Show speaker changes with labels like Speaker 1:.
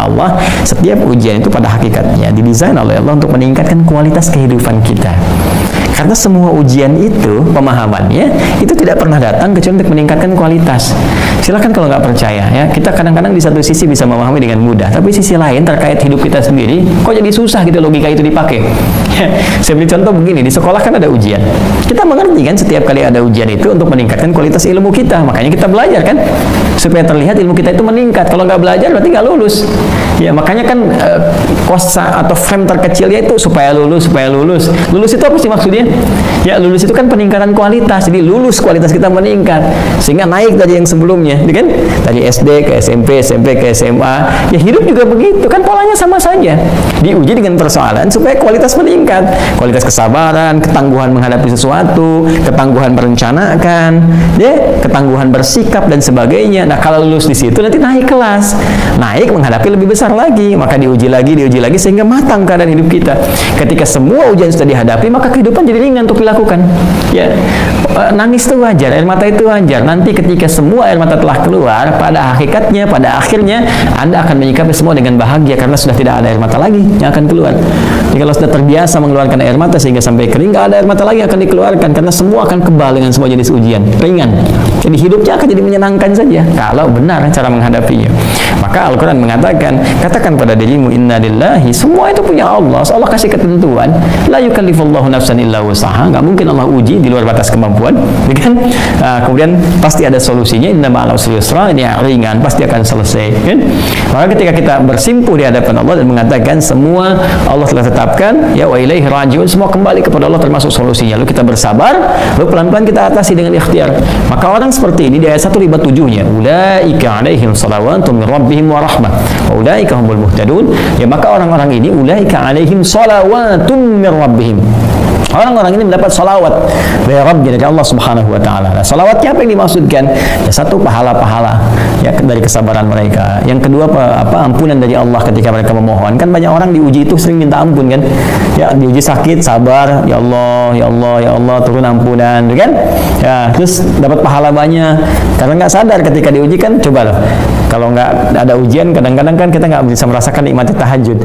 Speaker 1: kata Allah, setiap ujian itu pada hakikatnya didesain oleh Allah untuk meningkatkan kualitas kehidupan kita. Karena semua ujian itu, pemahamannya itu tidak pernah datang kecuali untuk meningkatkan kualitas. Silakan kalau nggak percaya ya, kita kadang-kadang di satu sisi bisa memahami dengan mudah, tapi sisi lain terkait hidup kita sendiri, kok jadi susah gitu logika itu dipakai. Saya beri contoh begini, di sekolah kan ada ujian. Kita mengerti kan setiap kali ada ujian itu untuk meningkatkan kualitas ilmu kita, makanya kita belajar kan, supaya terlihat ilmu kita itu meningkat. Kalau nggak belajar berarti nggak lulus. Ya makanya kan kuasa atau frame terkecilnya itu supaya lulus. Lulus itu apa sih maksudnya? Ya lulus itu kan peningkatan kualitas, jadi lulus kualitas kita meningkat sehingga naik dari yang sebelumnya, kan? Dari SD ke SMP, SMP ke SMA. Ya hidup juga begitu kan, polanya sama saja. Diuji dengan persoalan supaya kualitas meningkat, kualitas kesabaran, ketangguhan menghadapi sesuatu, ketangguhan merencanakan, ya, ketangguhan bersikap dan sebagainya. Nah kalau lulus di situ nanti naik kelas, naik menghadapi lebih besar lagi, maka diuji lagi sehingga matang keadaan hidup kita. Ketika semua ujian sudah dihadapi, maka kehidupan jadi ringan untuk dilakukan. Ya, nangis itu wajar, air mata itu wajar. Nanti ketika semua air mata telah keluar, pada hakikatnya, pada akhirnya Anda akan menyikapi semua dengan bahagia karena sudah tidak ada air mata lagi yang akan keluar. Jadi kalau sudah terbiasa mengeluarkan air mata sehingga sampai kering, nggak ada air mata lagi yang akan dikeluarkan karena semua akan kebal dengan semua jenis ujian, ringan. Jadi hidupnya akan jadi menyenangkan saja kalau benar cara menghadapinya. Maka Al-Quran mengatakan, katakan pada dirimu, inna lillahi, semua itu punya Allah. Allah kasih ketentuan, la yukallifullahu nafsan illa wusaha, nggak mungkin Allah uji di luar batas kemampuan, kan? Kemudian pasti ada solusinya, inna ma'al usri yusra, ini ringan, pasti akan selesai, kan? Maka ketika kita bersimpuh di hadapan Allah dan mengatakan semua Allah telah tetapkan, ya wa ilaihi raji'un, semua kembali kepada Allah termasuk solusinya, lalu kita bersabar, lalu pelan-pelan kita atasi dengan ikhtiar. Maka orang seperti ini di ayat 157-nya, ulaika alaihim salawatun min rabbihim wa rahmah wa ulaika humul muhtadun. Ya maka orang-orang ini ulaika alaihim salawatun min rabbihim, orang-orang ini mendapat salawat dari Rabbnya, dari Allah Subhanahu wa Ta'ala. Nah, salawatnya apa yang dimaksudkan? Ya satu, pahala-pahala ya dari kesabaran mereka. Yang kedua ampunan dari Allah ketika mereka memohon. Kan banyak orang diuji itu sering minta ampun kan? Ya diuji sakit, sabar, ya Allah, ya Allah, ya Allah, turun ampunan, kan? Ya terus dapat pahala banyak. Karena nggak sadar ketika diuji kan, coba loh. Kalau nggak ada ujian, kadang-kadang kan kita nggak bisa merasakan nikmatnya tahajud.